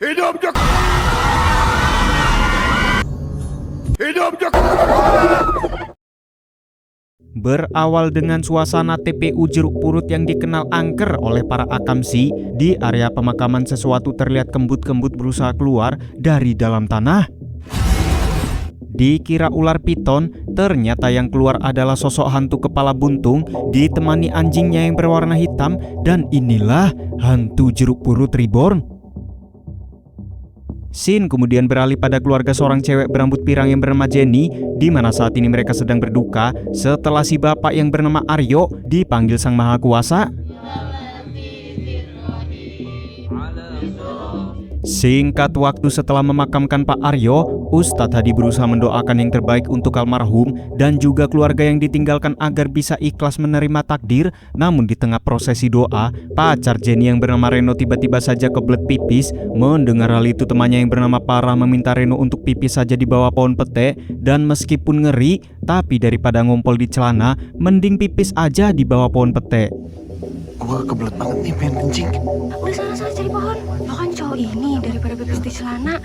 Hidup Jokowi! Hidup Jokowi! Berawal dengan suasana TPU Jeruk Purut yang dikenal angker oleh para akamsi, di area pemakaman sesuatu terlihat kembut-kembut berusaha keluar dari dalam tanah. Dikira ular piton, ternyata yang keluar adalah sosok hantu kepala buntung ditemani anjingnya yang berwarna hitam, dan inilah hantu Jeruk Purut Reborn. Scene kemudian beralih pada keluarga seorang cewek berambut pirang yang bernama Jenny, di mana saat ini mereka sedang berduka setelah si bapak yang bernama Aryo dipanggil Sang Maha Kuasa. Singkat waktu setelah memakamkan Pak Aryo, Ustadz Hadi berusaha mendoakan yang terbaik untuk almarhum dan juga keluarga yang ditinggalkan agar bisa ikhlas menerima takdir. Namun di tengah prosesi doa, pacar Jenny yang bernama Reno tiba-tiba saja kebelet pipis. Mendengar hal itu, temannya yang bernama Farah meminta Reno untuk pipis saja di bawah pohon pete. Dan meskipun ngeri, tapi daripada ngompol di celana, mending pipis aja di bawah pohon pete. Gua kebelet banget nih pengen kencing. Udah sana cari pohon. Lo kan cowok ini, daripada pipis di celana.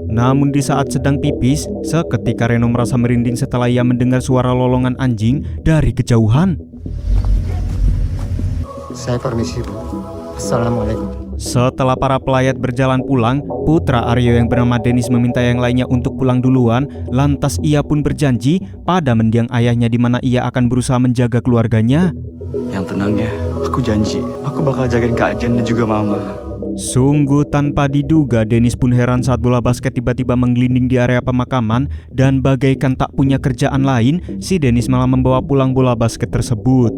Namun di saat sedang pipis, seketika Reno merasa merinding setelah ia mendengar suara lolongan anjing dari kejauhan. Saya permisi, Bu. Assalamualaikum. Setelah para pelayat berjalan pulang, putra Aryo yang bernama Dennis meminta yang lainnya untuk pulang duluan. Lantas ia pun berjanji pada mendiang ayahnya di mana ia akan berusaha menjaga keluarganya. Yang tenang ya, aku janji, aku bakal jagain Kak Jen dan juga Mama. Sungguh tanpa diduga, Dennis pun heran saat bola basket tiba-tiba menggelinding di area pemakaman. Dan bagaikan tak punya kerjaan lain, si Dennis malah membawa pulang bola basket tersebut.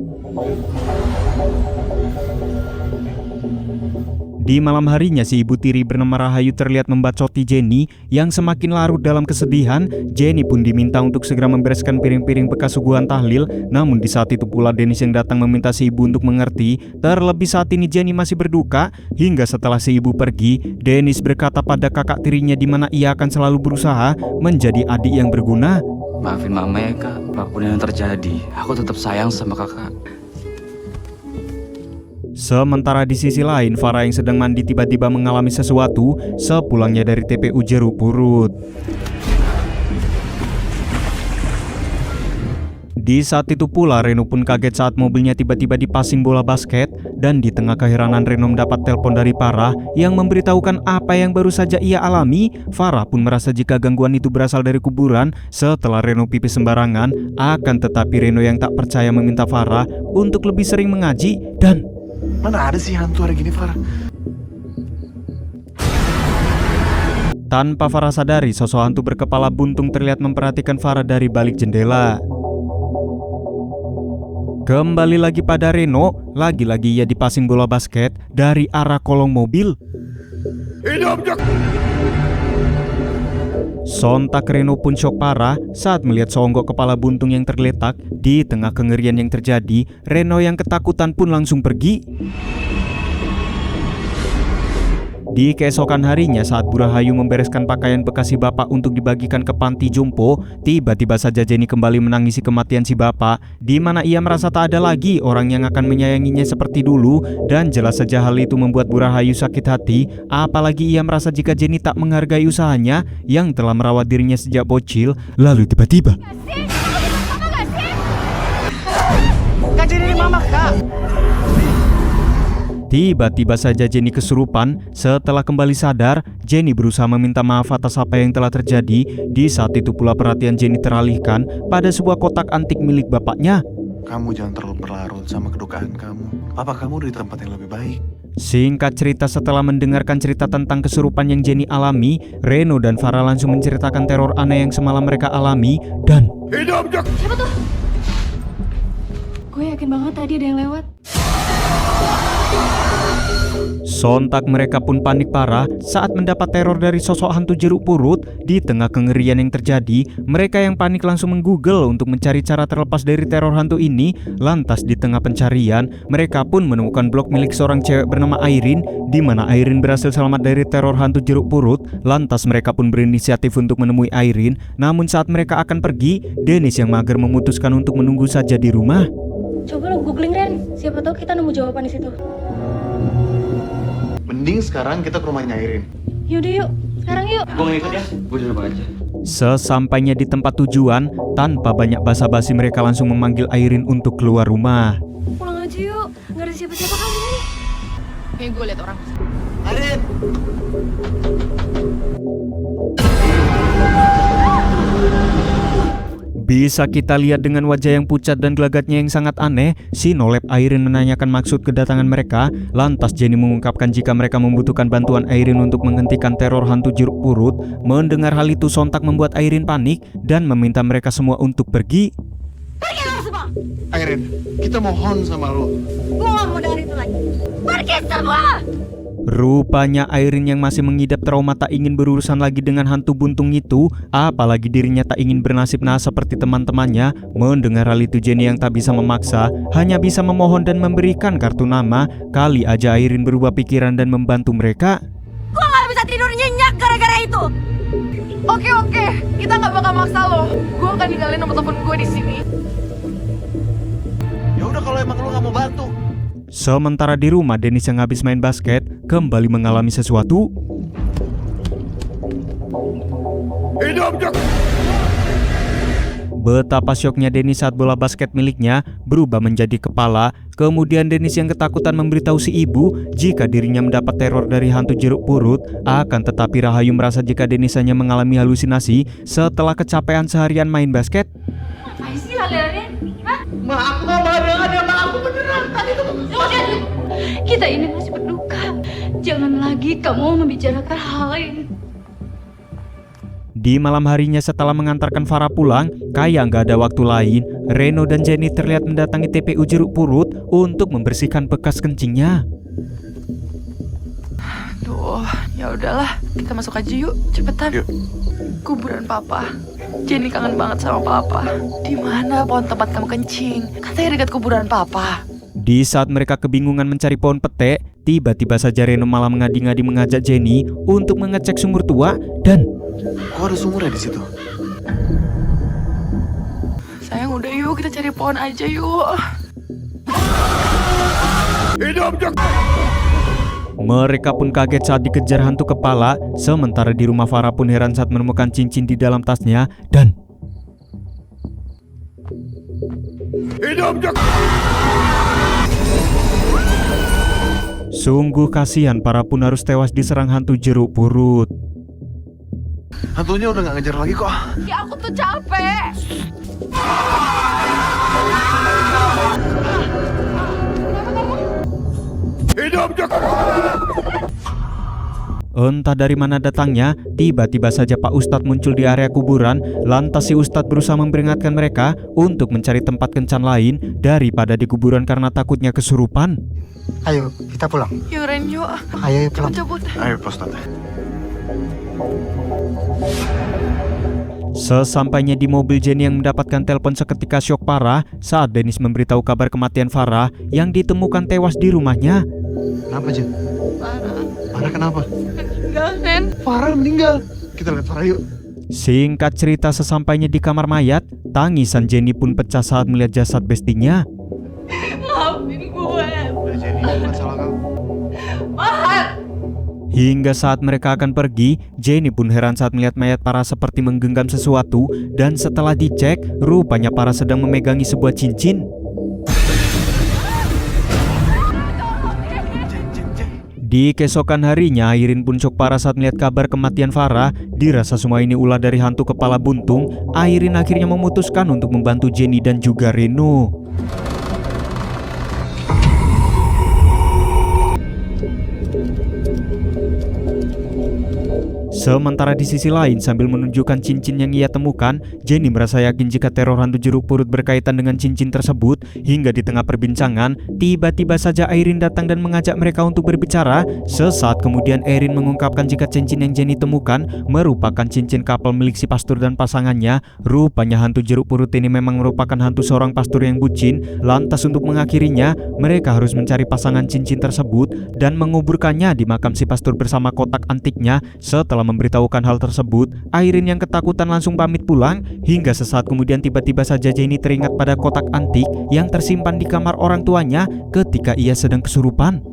Di malam harinya, si ibu tiri bernama Rahayu terlihat membacoti Jenny yang semakin larut dalam kesedihan. Jenny pun diminta untuk segera membereskan piring-piring bekas suguhan tahlil. Namun di saat itu pula Dennis yang datang meminta si ibu untuk mengerti. Terlebih saat ini Jenny masih berduka. Hingga setelah si ibu pergi, Dennis berkata pada kakak tirinya di mana ia akan selalu berusaha menjadi adik yang berguna. Maafin Mama ya Kak, apapun yang terjadi, aku tetap sayang sama Kakak. Sementara di sisi lain, Farah yang sedang mandi tiba-tiba mengalami sesuatu sepulangnya dari TPU Jeruk Purut. Di saat itu pula Reno pun kaget saat mobilnya tiba-tiba dipasing bola basket. Dan di tengah keheranan, Reno mendapat telepon dari Farah yang memberitahukan apa yang baru saja ia alami. Farah pun merasa jika gangguan itu berasal dari kuburan setelah Reno pipis sembarangan. Akan tetapi Reno yang tak percaya meminta Farah untuk lebih sering mengaji. Dan Mana ada sih hantu hari gini, Farah? tanpa Farah sadari, sosok hantu berkepala buntung terlihat memperhatikan Farah dari balik jendela. Kembali lagi pada Reno, lagi-lagi ia dipasing bola basket dari arah kolong mobil. Hidup Jokowi! Sontak Reno pun syok parah saat melihat seonggok kepala buntung yang tergeletak. Di tengah kengerian yang terjadi, Reno yang ketakutan pun langsung pergi. Di keesokan harinya, saat Bu Rahayu membereskan pakaian bekas si bapak untuk dibagikan ke panti jompo, tiba-tiba saja Jenny kembali menangisi kematian si bapak, di mana ia merasa tak ada lagi orang yang akan menyayanginya seperti dulu. Dan jelas saja hal itu membuat Bu Rahayu sakit hati, apalagi ia merasa jika Jenny tak menghargai usahanya yang telah merawat dirinya sejak bocil. Lalu tiba-tiba Kak Jen ini Mama Kak. Tiba-tiba saja Jenny kesurupan. Setelah kembali sadar, Jenny berusaha meminta maaf atas apa yang telah terjadi. Di saat itu pula perhatian Jenny teralihkan pada sebuah kotak antik milik bapaknya. Kamu jangan terlalu berlarut sama kedukaan kamu. Papa kamu udah di tempat yang lebih baik. Singkat cerita, setelah mendengarkan cerita tentang kesurupan yang Jenny alami, Reno dan Farah langsung menceritakan teror aneh yang semalam mereka alami. Dan Hidup Jokowi! Siapa tuh? Gue yakin banget tadi ada yang lewat. sontak mereka pun panik parah saat mendapat teror dari sosok hantu Jeruk Purut. Di tengah kengerian yang terjadi, mereka yang panik langsung menggoogle untuk mencari cara terlepas dari teror hantu ini. Lantas di tengah pencarian, mereka pun menemukan blog milik seorang cewek bernama Airin, di mana Airin berhasil selamat dari teror hantu Jeruk Purut. Lantas mereka pun berinisiatif untuk menemui Airin. Namun saat mereka akan pergi, Dennis yang mager memutuskan untuk menunggu saja di rumah. Coba lo googling Ren, siapa tahu kita nemu jawaban di situ. Mending sekarang kita ke rumahnya Airin. Yaudah yuk, sekarang yuk. Gue ngikut ya, gue di rumah aja. Sesampainya di tempat tujuan, tanpa banyak basa-basi mereka langsung memanggil Airin untuk keluar rumah. Pulang aja yuk, nggak ada siapa-siapa kan ini. Kayak gue liat orang. Airin! Bisa kita lihat dengan wajah yang pucat dan gelagatnya yang sangat aneh, si Nolep Airin menanyakan maksud kedatangan mereka. Lantas Jenny mengungkapkan jika mereka membutuhkan bantuan Airin untuk menghentikan teror hantu jeruk purut. Mendengar hal itu sontak membuat Airin panik dan meminta mereka semua untuk pergi. Pergi lo semua! Airin, kita mohon sama lo. Gue gak mau dengar itu lagi. Pergi semua! Rupanya Airin yang masih mengidap trauma tak ingin berurusan lagi dengan hantu buntung itu, apalagi dirinya tak ingin bernasib naas seperti teman-temannya. Mendengar hal itu Jenny yang tak bisa memaksa, hanya bisa memohon dan memberikan kartu nama. Kali aja Airin berubah pikiran dan membantu mereka. Gue gak bisa tidur nyenyak gara-gara itu. Oke, kita nggak bakal maksa lo. Gue akan ninggalin nomor telepon gue di sini. Ya udah kalau emang lo nggak mau bantu. Sementara di rumah, Dennis yang habis main basket kembali mengalami sesuatu. Betapa syoknya Dennis saat bola basket miliknya berubah menjadi kepala. Kemudian Dennis yang ketakutan memberitahu si ibu jika dirinya mendapat teror dari hantu jeruk purut. Akan tetapi Rahayu merasa jika Dennis hanya mengalami halusinasi setelah kecapean seharian main basket. Apa sih kalian? Hah? Ma, aku nggak barengan ya, ma, aku beneran tadi tuh. Kita ini masih berduka. Jangan lagi kamu membicarakan hal lain. Di malam harinya setelah mengantarkan Farah pulang, kayak nggak ada waktu lain, Reno dan Jenny terlihat mendatangi TPU Jeruk Purut untuk membersihkan bekas kencingnya. Duh, ya udahlah, kita masuk aja yuk, cepetan. Yuk. Kuburan papa. Jenny kangen banget sama papa. Di mana pohon tempat kamu kencing? Katanya dekat kuburan papa. Di saat mereka kebingungan mencari pohon pete, tiba-tiba saja Reno malah mengadi-ngadi mengajak Jenny untuk mengecek sumur tua dan Kok ada sumurnya di situ? Sayang udah yuk, kita cari pohon aja yuk. mereka pun kaget saat dikejar hantu kepala. Sementara di rumah Farah pun heran saat menemukan cincin di dalam tasnya dan sungguh kasihan Farah pun harus tewas diserang hantu jeruk purut. Hantunya udah nggak ngejar lagi kok. Ya aku tuh capek. Entah dari mana datangnya, tiba-tiba saja Pak Ustadz muncul di area kuburan. Lantas si Ustadz berusaha memperingatkan mereka untuk mencari tempat kencan lain daripada di kuburan karena takutnya kesurupan. Ayo, kita pulang. Yuk Ren yuk. Ayo pulang. Cabut. Ayo, Pak Ustadz. Sesampainya di mobil, Jenny yang mendapatkan telepon seketika syok parah saat Dennis memberitahu kabar kematian Farah yang ditemukan tewas di rumahnya. Kenapa, Jen? Parah. Farah kenapa? Meninggal Ren. Farah meninggal. Kita lihat Farah yuk. Singkat cerita, sesampainya di kamar mayat, tangisan Jenny pun pecah saat melihat jasad bestinya. Maafin gue. Udah, Jenny, bukan salah kamu. Maaf. Hingga saat mereka akan pergi, Jenny pun heran saat melihat mayat Farah seperti menggenggam sesuatu. Dan setelah dicek, rupanya Farah sedang memegangi sebuah cincin. Di keesokan harinya, Airin pun shock parah saat melihat kabar kematian Farah. Dirasa semua ini ulah dari hantu kepala buntung, Airin akhirnya memutuskan untuk membantu Jenny dan juga Reno. Sementara di sisi lain, sambil menunjukkan cincin yang ia temukan, Jenny merasa yakin jika teror hantu jeruk purut berkaitan dengan cincin tersebut. Hingga di tengah perbincangan, tiba-tiba saja Airin datang dan mengajak mereka untuk berbicara. Sesaat kemudian Airin mengungkapkan jika cincin yang Jenny temukan merupakan cincin kapal milik si pastor dan pasangannya. Rupanya hantu jeruk purut ini memang merupakan hantu seorang pastor yang bucin. Lantas untuk mengakhirinya, mereka harus mencari pasangan cincin tersebut dan menguburkannya di makam si pastor bersama kotak antiknya. Setelah memberitahukan hal tersebut, Airin yang ketakutan langsung pamit pulang. Hingga sesaat kemudian tiba-tiba saja Jenny teringat pada kotak antik yang tersimpan di kamar orang tuanya ketika ia sedang kesurupan.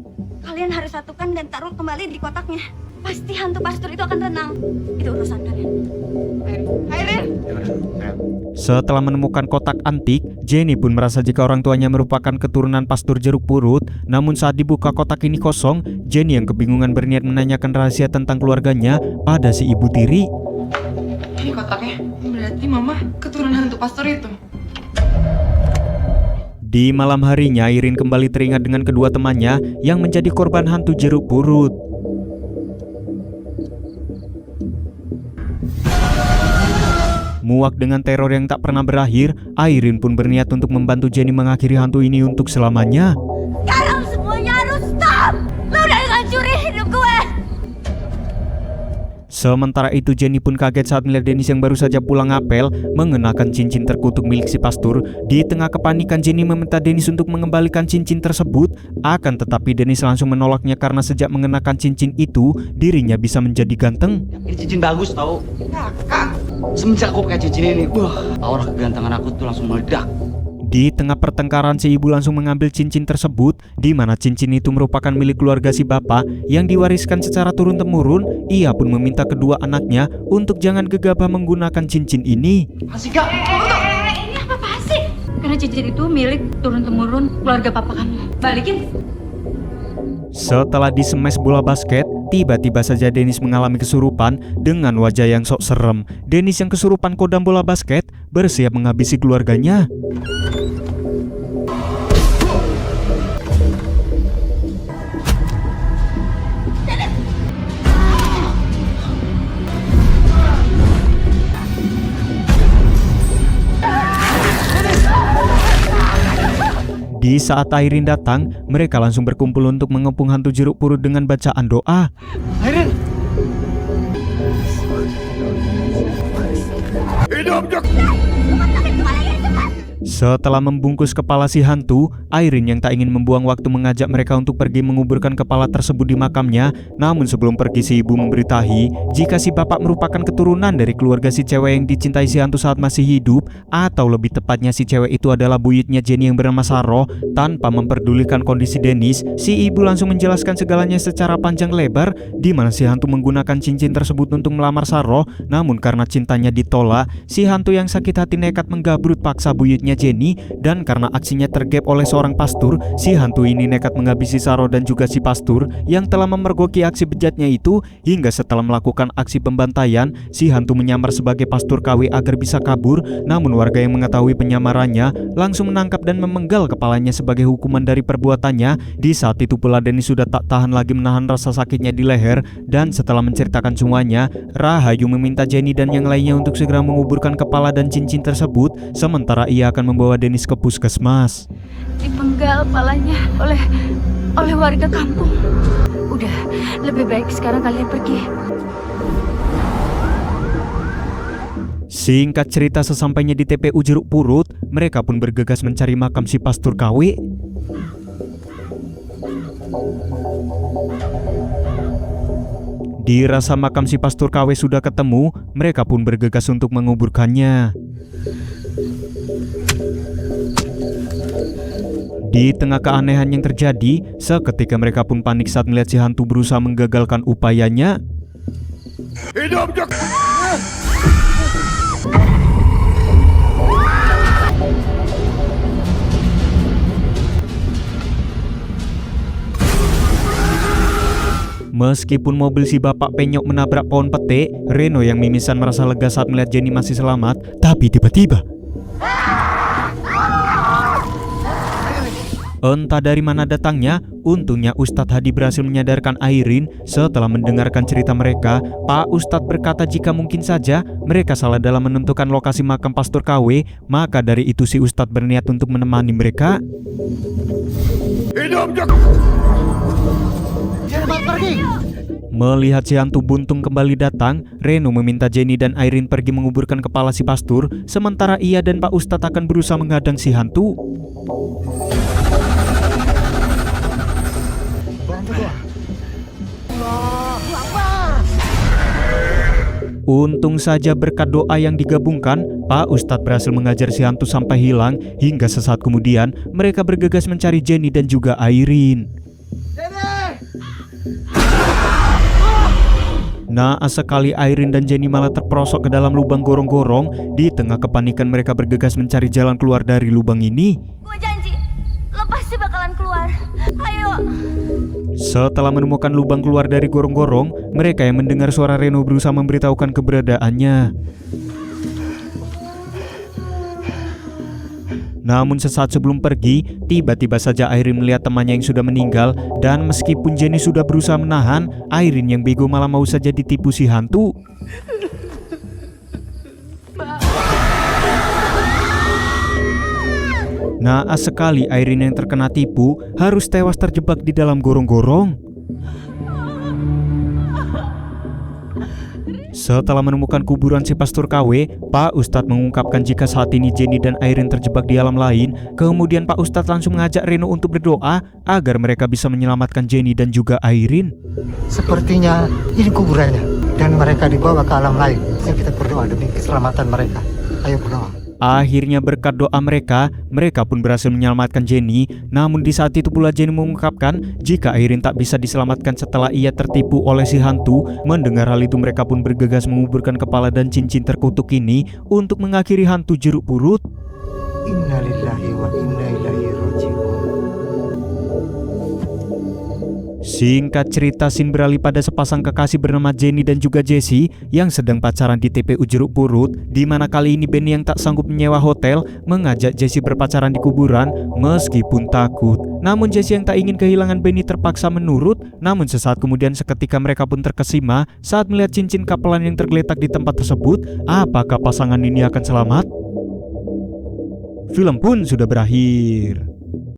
Kalian harus satukan dan taruh kembali di kotaknya. Pasti hantu pastor itu akan tenang. Itu urusan kalian. Airin! Setelah menemukan kotak antik, Jenny pun merasa jika orang tuanya merupakan keturunan pastor jeruk purut. Namun saat dibuka kotak ini kosong, Jenny yang kebingungan berniat menanyakan rahasia tentang keluarganya pada si ibu tiri. Ini kotaknya. Berarti mama keturunan hantu pastor itu. Di malam harinya, Airin kembali teringat dengan kedua temannya yang menjadi korban hantu jeruk purut. Muak dengan teror yang tak pernah berakhir, Airin pun berniat untuk membantu Jenny mengakhiri hantu ini untuk selamanya. Sekarang semuanya harus stop. Lo udah ngancurin hidup gue. Sementara itu Jenny pun kaget saat melihat Dennis yang baru saja pulang apel mengenakan cincin terkutuk milik si pastor. Di tengah kepanikan Jenny meminta Dennis untuk mengembalikan cincin tersebut. Akan tetapi Dennis langsung menolaknya karena sejak mengenakan cincin itu dirinya bisa menjadi ganteng. Ini cincin bagus tau. Kakak! Semenjak aku pakai cincin ini, wah, aura kegantengan aku tuh langsung meledak. Di tengah pertengkaran si ibu langsung mengambil cincin tersebut, di mana cincin itu merupakan milik keluarga si bapak yang diwariskan secara turun-temurun. Ia pun meminta kedua anaknya untuk jangan gegabah menggunakan cincin ini. Asik gak? Ini apa sih? Karena cincin itu milik turun-temurun keluarga papa kamu. Balikin. Setelah disemes bola basket, tiba-tiba saja Dennis mengalami kesurupan dengan wajah yang sok serem. Dennis yang kesurupan kodam bola basket bersiap menghabisi keluarganya. Di saat Airin datang, mereka langsung berkumpul untuk mengepung hantu jeruk purut dengan bacaan doa. Airin! Setelah membungkus kepala si hantu, Airin yang tak ingin membuang waktu mengajak mereka untuk pergi menguburkan kepala tersebut di makamnya. Namun sebelum pergi si ibu memberitahi jika si bapak merupakan keturunan dari keluarga si cewek yang dicintai si hantu saat masih hidup. Atau lebih tepatnya si cewek itu adalah buyutnya Jenny yang bernama Saroh. Tanpa memperdulikan kondisi Dennis, si ibu langsung menjelaskan segalanya secara panjang lebar, di mana si hantu menggunakan cincin tersebut untuk melamar Saroh. Namun karena cintanya ditolak, si hantu yang sakit hati nekat menggabrut paksa buyutnya Jenny. Dan karena aksinya tergap oleh seorang pastor, si hantu ini nekat menghabisi Saroh dan juga si pastor yang telah memergoki aksi bejatnya itu. Hingga setelah melakukan aksi pembantaian, si hantu menyamar sebagai pastor KW agar bisa kabur. Namun warga yang mengetahui penyamarannya langsung menangkap dan memenggal kepalanya sebagai hukuman dari perbuatannya. Di saat itu pula Dennis sudah tak tahan lagi menahan rasa sakitnya di leher. Dan setelah menceritakan semuanya, Rahayu meminta Jenny dan yang lainnya untuk segera menguburkan kepala dan cincin tersebut. Sementara ia akan membawa Dennis ke puskesmas. Dipenggal kepalanya oleh warga kampung. Udah, lebih baik sekarang kalian pergi. Singkat cerita, sesampainya di TPU Jeruk Purut, mereka pun bergegas mencari makam si pastor KW. Dirasa makam si pastor KW sudah ketemu, mereka pun bergegas untuk menguburkannya. Di tengah keanehan yang terjadi, seketika mereka pun panik saat melihat si hantu berusaha menggagalkan upayanya. Meskipun mobil si bapak penyok menabrak pohon pete, Reno yang mimisan merasa lega saat melihat Jenny masih selamat. Tapi tiba-tiba entah dari mana datangnya, untungnya Ustadz Hadi berhasil menyadarkan Airin. Setelah mendengarkan cerita mereka, Pak Ustadz berkata jika mungkin saja mereka salah dalam menentukan lokasi makam pastor KW. Maka dari itu si Ustadz berniat untuk menemani mereka. Melihat si hantu buntung kembali datang, Reno meminta Jenny dan Airin pergi menguburkan kepala si pastor. Sementara ia dan Pak Ustadz akan berusaha menghadang si hantu. Untung saja berkat doa yang digabungkan, Pak Ustadz berhasil mengajar si hantu sampai hilang, hingga sesaat kemudian mereka bergegas mencari Jenny dan juga Airin. Naas sekali Airin dan Jenny malah terperosok ke dalam lubang gorong-gorong. Di tengah kepanikan mereka bergegas mencari jalan keluar dari lubang ini. Gue janji, lo pasti bakalan keluar. Ayo. Setelah menemukan lubang keluar dari gorong-gorong, mereka yang mendengar suara Reno berusaha memberitahukan keberadaannya. Namun sesaat sebelum pergi, tiba-tiba saja Airin melihat temannya yang sudah meninggal, dan meskipun Jenny sudah berusaha menahan, Airin yang bego malah mau saja ditipu si hantu. Naas sekali Airin yang terkena tipu harus tewas terjebak di dalam gorong-gorong. Setelah menemukan kuburan si Pastor KW, Pak Ustadz mengungkapkan jika saat ini Jenny dan Airin terjebak di alam lain. Kemudian Pak Ustadz langsung mengajak Reno untuk berdoa agar mereka bisa menyelamatkan Jenny dan juga Airin. Sepertinya ini kuburannya dan mereka dibawa ke alam lain. Ayo kita berdoa demi keselamatan mereka. Ayo berdoa. Akhirnya berkat doa mereka pun berhasil menyelamatkan Jenny. Namun di saat itu pula Jenny mengungkapkan jika Airin tak bisa diselamatkan setelah ia tertipu oleh si hantu. Mendengar hal itu mereka pun bergegas menguburkan kepala dan cincin terkutuk ini untuk mengakhiri hantu jeruk purut. Innalillahi wa inna ilaihi raji'un. Singkat cerita, scene beralih pada sepasang kekasih bernama Jenny dan juga Jessie yang sedang pacaran di TPU Jeruk Purut, di mana kali ini Benny yang tak sanggup menyewa hotel mengajak Jessie berpacaran di kuburan meskipun takut. Namun Jessie yang tak ingin kehilangan Benny terpaksa menurut. Namun sesaat kemudian seketika mereka pun terkesima saat melihat cincin kapelan yang tergeletak di tempat tersebut. Apakah pasangan ini akan selamat? Film pun sudah berakhir.